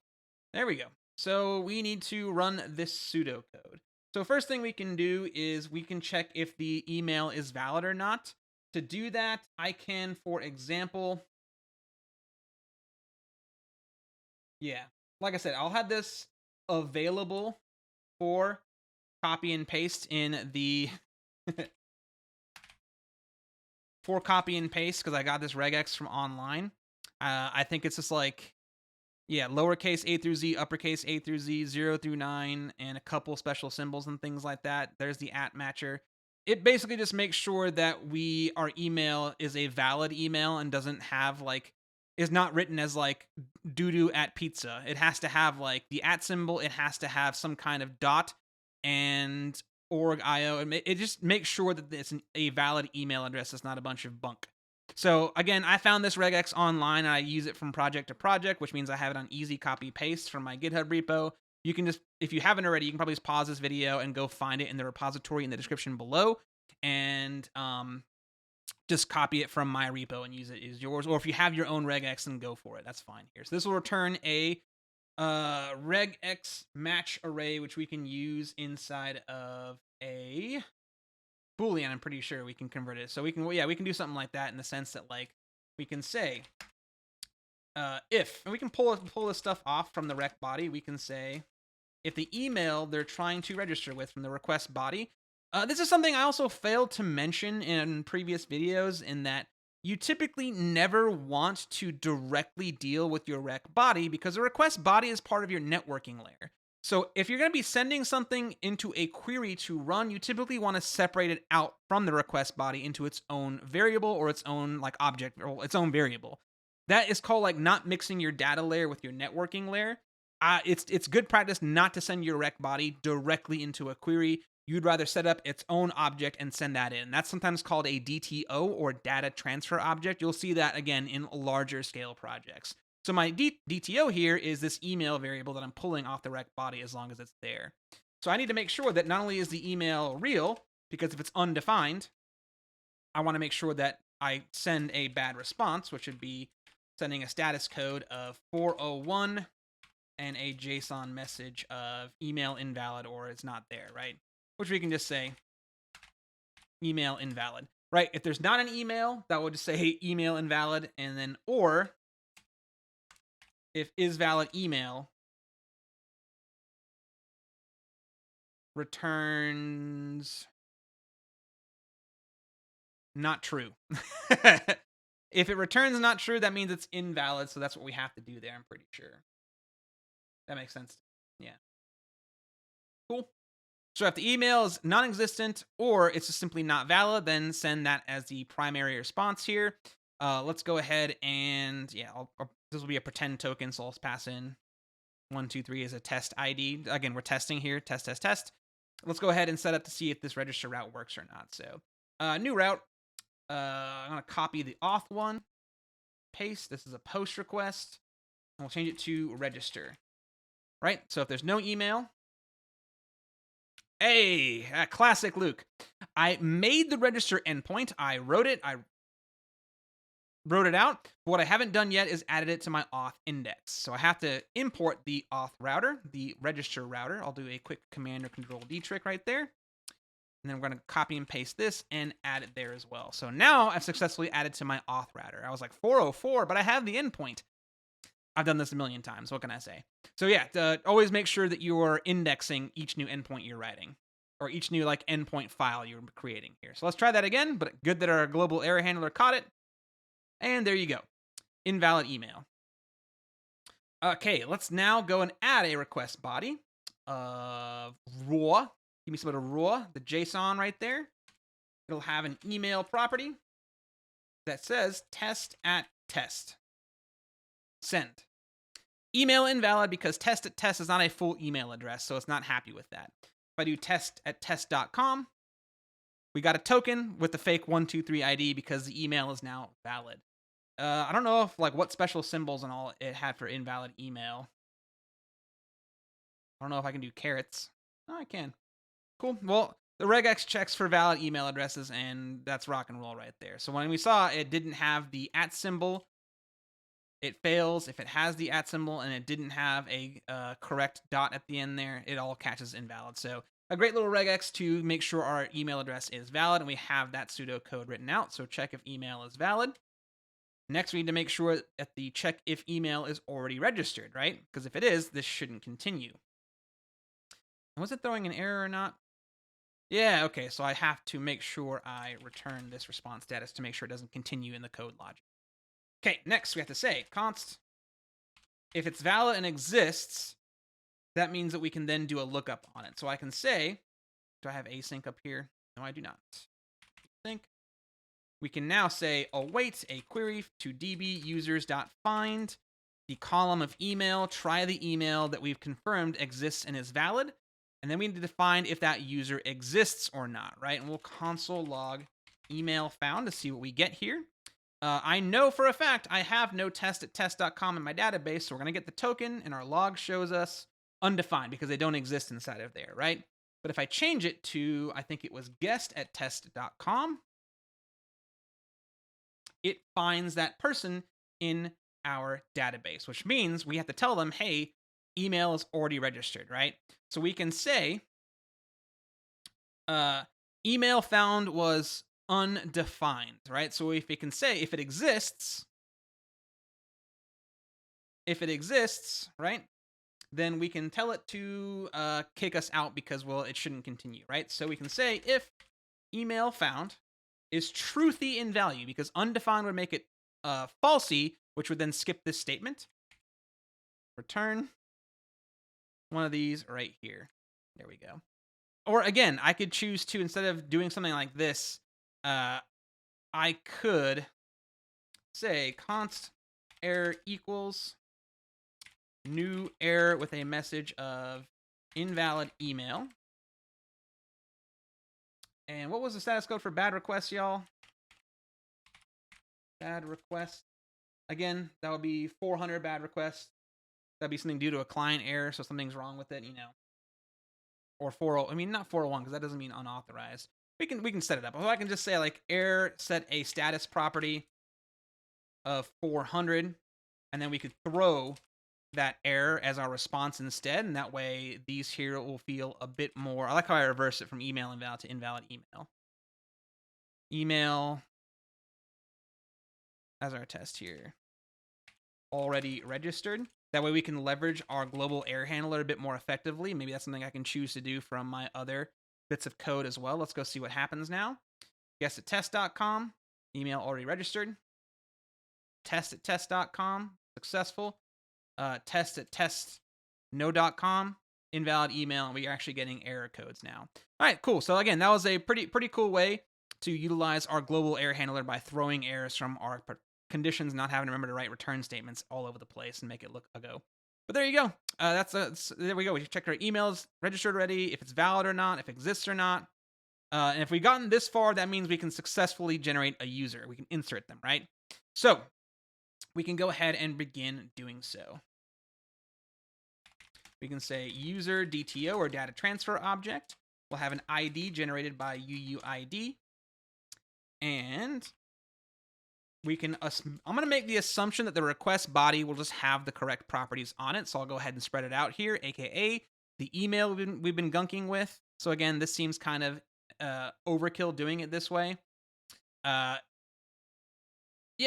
There we go. So we need to run this pseudocode. So first thing we can do is we can check if the email is valid or not. To do that, I can, for example, like I said, I'll have this available for copy and paste in the for copy and paste because I got this regex from online. I think it's just like, lowercase a through z, uppercase a through z, 0 through 9, and a couple special symbols and things like that. There's the @ matcher. It basically just makes sure that our email is a valid email and doesn't have like, is not written as like doo-doo@pizza. It has to have like the @ symbol. It has to have some kind of dot and org.io. It just makes sure that it's a valid email address. It's not a bunch of bunk. So again, I found this regex online and I use it from project to project, which means I have it on easy copy paste from my GitHub repo. You can just, if you haven't already, you can probably just pause this video and go find it in the repository in the description below and just copy it from my repo and use it as yours. Or if you have your own regex, then go for it. That's fine here. So this will return a regex match array, which we can use inside of a Boolean. I'm pretty sure we can convert it. So we can do something like that in the sense that like we can say if, and we can pull this stuff off from the rec body. We can say if the email they're trying to register with from the request body. This is something I also failed to mention in previous videos, in that you typically never want to directly deal with your rec body because the request body is part of your networking layer. So if you're going to be sending something into a query to run, you typically want to separate it out from the request body into its own variable or its own like object or its own variable. That is called like not mixing your data layer with your networking layer. It's good practice not to send your rec body directly into a query. You'd rather set up its own object and send that in. That's sometimes called a DTO or data transfer object. You'll see that again in larger scale projects. So my DTO here is this email variable that I'm pulling off the rec body as long as it's there. So I need to make sure that not only is the email real, because if it's undefined, I want to make sure that I send a bad response, which would be sending a status code of 401 and a JSON message of email invalid or it's not there, right? Which we can just say email invalid, right? If there's not an email, that would just say email invalid, and then or if is valid email returns not true. If it returns not true, that means it's invalid, so that's what we have to do there, I'm pretty sure. That makes sense. Yeah. Cool. So if the email is non-existent or it's just simply not valid, then send that as the primary response here. Let's go ahead and this will be a pretend token, so I'll pass in 123 as a test ID. Again, we're testing here, test. Let's go ahead and set up to see if this register route works or not. So new route, I'm gonna copy the auth one, paste, this is a post request, and we'll change it to register, right? So if there's no email, hey, classic Luke. I made the register endpoint. I wrote it out. What I haven't done yet is added it to my auth index. So I have to import the auth router, the register router. I'll do a quick command or control D trick right there. And then I'm going to copy and paste this and add it there as well. So now I've successfully added to my auth router. I was like 404, but I have the endpoint. I've done this a million times. What can I say? So yeah, always make sure that you are indexing each new endpoint you're writing, or each new like endpoint file you're creating here. So let's try that again, but good that our global error handler caught it. And there you go. Invalid email. Okay, let's now go and add a request body of raw. Give me some of the raw, the JSON right there. It'll have an email property that says test@test. Send. Email invalid because test at test is not a full email address, so it's not happy with that. If I do test at test.com, we got a token with the fake 123 ID because the email is now valid. I don't know if what special symbols and all it had for invalid email. I don't know if I can do carets. Oh, I can. Cool. Well, the regex checks for valid email addresses, and that's rock and roll right there. So when we saw it didn't have the @ symbol, it fails. If it has the @ symbol and it didn't have a correct dot at the end there, it all catches invalid. So a great little regex to make sure our email address is valid, and we have that pseudocode written out. So check if email is valid. Next, we need to make sure that the check if email is already registered, right? Because if it is, this shouldn't continue. Was it throwing an error or not? Yeah, okay, so I have to make sure I return this response status to make sure it doesn't continue in the code logic. Okay, next we have to say const. If it's valid and exists, that means that we can then do a lookup on it. So I can say, do I have async up here? No, I do not. Async. We can now say await a query to db users.find the column of email, try the email that we've confirmed exists and is valid. And then we need to define if that user exists or not, right? And we'll console log email found to see what we get here. I know for a fact I have no test at test.com in my database, so we're going to get the token, and our log shows us undefined because they don't exist inside of there, right? But if I change it to, I think it was guest at test.com, it finds that person in our database, which means we have to tell them, hey, email is already registered, right? So we can say, email found was undefined, right? So if we can say if it exists, right, then we can tell it to kick us out because, well, it shouldn't continue, right? So we can say if email found is truthy in value, because undefined would make it falsy, which would then skip this statement. Return one of these right here. There we go. Or again, I could choose to, instead of doing something like this, I could say const error equals new error with a message of invalid email. And what was the status code for bad requests, y'all? Bad request. Again, that would be 400 bad requests. That'd be something due to a client error, so something's wrong with it, Or 40, I mean not 401 because that doesn't mean unauthorized. We can set it up. Or I can just say like error set a status property of 400, and then we could throw that error as our response instead, and that way these here will feel a bit more. I like how I reverse it from email invalid to invalid email. Email as our test here. Already registered. That way we can leverage our global error handler a bit more effectively. Maybe that's something I can choose to do from my other bits of code as well. Let's go see what happens now. Guest at test.com. Email already registered. Test at test.com. Successful. Test at test no.com. Invalid email. And we are actually getting error codes now. All right, cool. So again, that was a pretty cool way to utilize our global error handler by throwing errors from our conditions, not having to remember to write return statements all over the place and make it look a go. But there you go. There we go. We checked our emails registered already, if it's valid or not, if it exists or not. And if we've gotten this far, that means we can successfully generate a user. We can insert them, right? So we can go ahead and begin doing so. We can say user DTO or data transfer object. We'll have an ID generated by UUID. And we can, I'm going to make the assumption that the request body will just have the correct properties on it. So I'll go ahead and spread it out here, aka the email we've been gunking with. So again, this seems kind of overkill doing it this way. Yeah,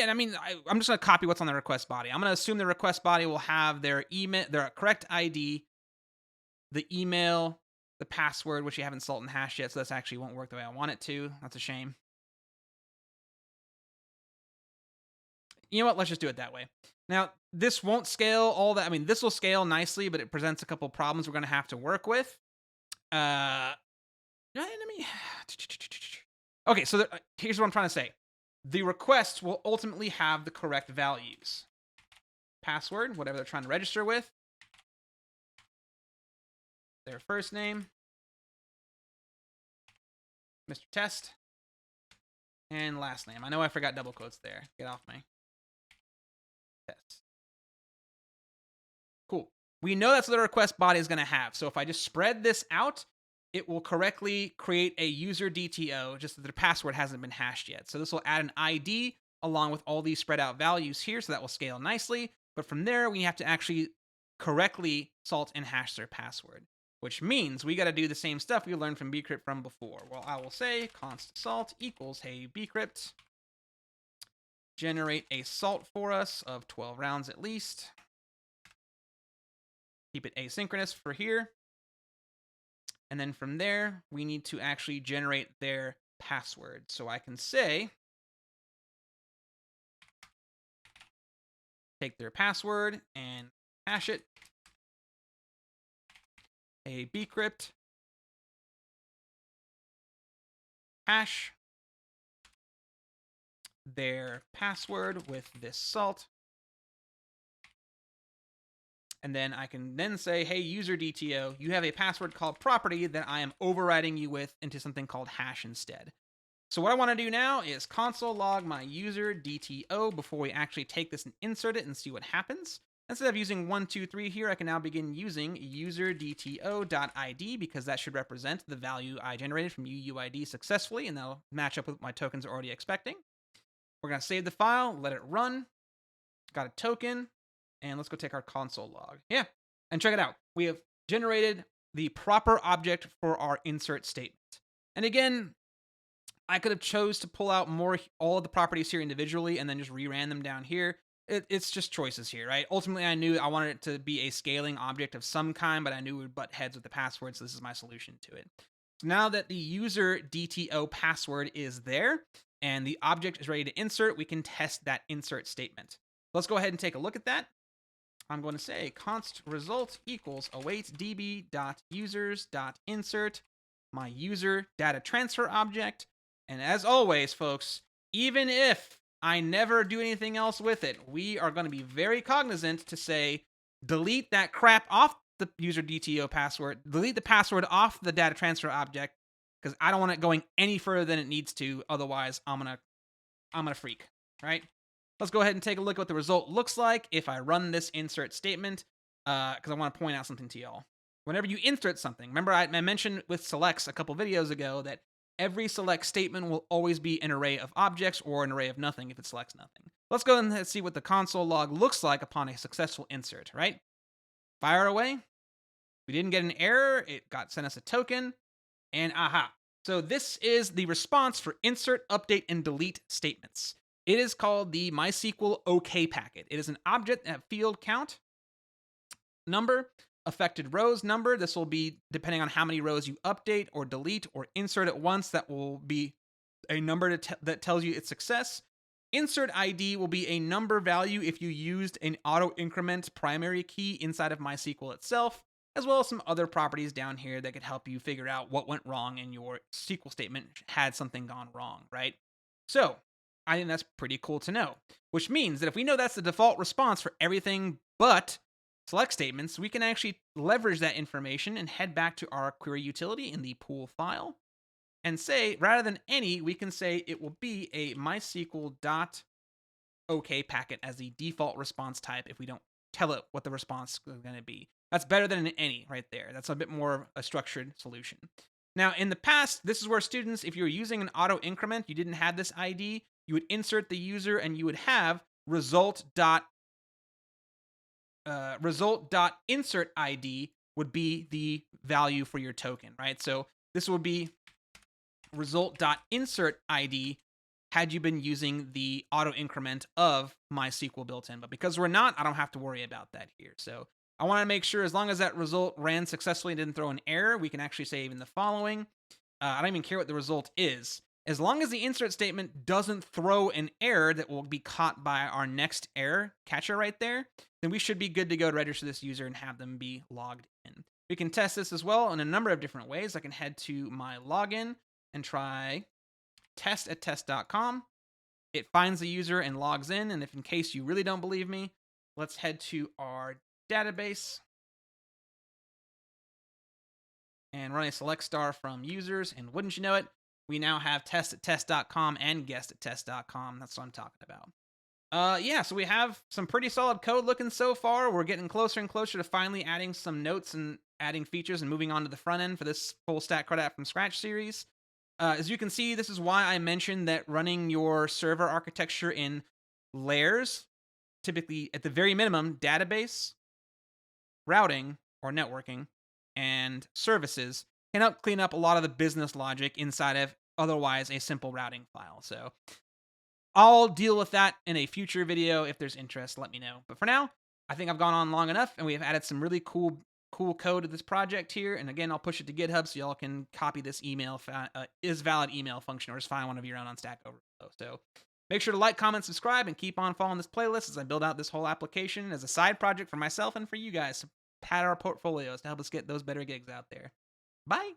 I mean, I'm just going to copy what's on the request body. I'm going to assume the request body will have their email, their correct ID, the email, the password, which you haven't salt and hashed yet, so this actually won't work the way I want it to. That's a shame. You know what? Let's just do it that way. Now, this won't scale all that. I mean, this will scale nicely, but it presents a couple problems we're going to have to work with. Let me... Okay, so here's what I'm trying to say. The request will ultimately have the correct values. password, whatever they're trying to register with, their first name, Mr. Test, and last name. I know I forgot double quotes there. Get off me. Test. Cool. We know that's what the request body is going to have. So if I just spread this out, it will correctly create a user DTO, just that the password hasn't been hashed yet. So this will add an ID along with all these spread out values here, so that will scale nicely. But from there, we have to actually correctly salt and hash their password, which means we got to do the same stuff we learned from bcrypt from before. Well, I will say const salt equals, hey, bcrypt, generate a salt for us of 12 rounds at least. Keep it asynchronous for here. And then from there, we need to actually generate their password. So I can say, take their password and hash it. A bcrypt hash their password with this salt. And then I can then say, hey, user DTO, you have a password called property that I am overriding you with into something called hash instead. So what I want to do now is console log my user DTO before we actually take this and insert it and see what happens. Instead of using 1, 2, 3 here, I can now begin using user DTO.id because that should represent the value I generated from UUID successfully, and that'll match up with what my tokens are already expecting. We're going to save the file, let it run. Got a token. And let's go take our console log. Yeah, and check it out. We have generated the proper object for our insert statement. And again, I could have chose to pull out all of the properties here individually and then just reran them down here. It's just choices here, right? Ultimately, I knew I wanted it to be a scaling object of some kind, but I knew we would butt heads with the password, so this is my solution to it. So now that the user DTO password is there and the object is ready to insert, we can test that insert statement. Let's go ahead and take a look at that. I'm going to say const result equals await db.users.insert my user data transfer object. And as always, folks, even if I never do anything else with it, we are going to be very cognizant to say delete that crap off the user DTO password, delete the password off the data transfer object, because I don't want it going any further than it needs to. Otherwise, I'm gonna freak, right? Let's go ahead and take a look at what the result looks like if I run this insert statement, because I want to point out something to y'all. Whenever you insert something, remember I mentioned with selects a couple videos ago that every select statement will always be an array of objects or an array of nothing if it selects nothing. Let's go and see what the console log looks like upon a successful insert, right? Fire away. We didn't get an error. It sent us a token, and aha. So this is the response for insert, update, and delete statements. It is called the MySQL OK packet. It is an object at field count number, affected rows number. This will be depending on how many rows you update or delete or insert at once. That will be a number that tells you its success. Insert ID will be a number value if you used an auto increment primary key inside of MySQL itself, as well as some other properties down here that could help you figure out what went wrong in your SQL statement had something gone wrong, right? So I think that's pretty cool to know, which means that if we know that's the default response for everything but select statements, we can actually leverage that information and head back to our query utility in the pool file and say, rather than any, we can say it will be a MySQL.OK packet as the default response type if we don't tell it what the response is going to be. That's better than an any right there. That's a bit more a structured solution. Now, in the past, this is where students, if you were using an auto increment, you didn't have this ID, you would insert the user and you would have result.insert ID would be the value for your token, right? So this would be result.insert ID had you been using the auto increment of MySQL built in. But because we're not, I don't have to worry about that here. So I want to make sure as long as that result ran successfully and didn't throw an error, we can actually say even the following. I don't even care what the result is. As long as the insert statement doesn't throw an error that will be caught by our next error catcher right there, then we should be good to go to register this user and have them be logged in. We can test this as well in a number of different ways. I can head to my login and try test at test.com. It finds the user and logs in, and if in case you really don't believe me, let's head to our database and run a select star from users. And wouldn't you know it, we now have test at test.com and guest at test.com. That's what I'm talking about. Yeah, so we have some pretty solid code looking so far. We're getting closer and closer to finally adding some notes and adding features and moving on to the front end for this full stack CRUD app from scratch series. As you can see, this is why I mentioned that running your server architecture in layers, typically at the very minimum, database, routing or networking, and services, can help clean up a lot of the business logic inside of otherwise a simple routing file. So I'll deal with that in a future video. If there's interest, let me know. But for now, I think I've gone on long enough, and we have added some really cool code to this project here. And again, I'll push it to GitHub so y'all can copy this email is valid email function, or just find one of your own on Stack Overflow. So make sure to like, comment, subscribe, and keep on following this playlist as I build out this whole application as a side project for myself and for you guys to pad our portfolios to help us get those better gigs out there. Bye.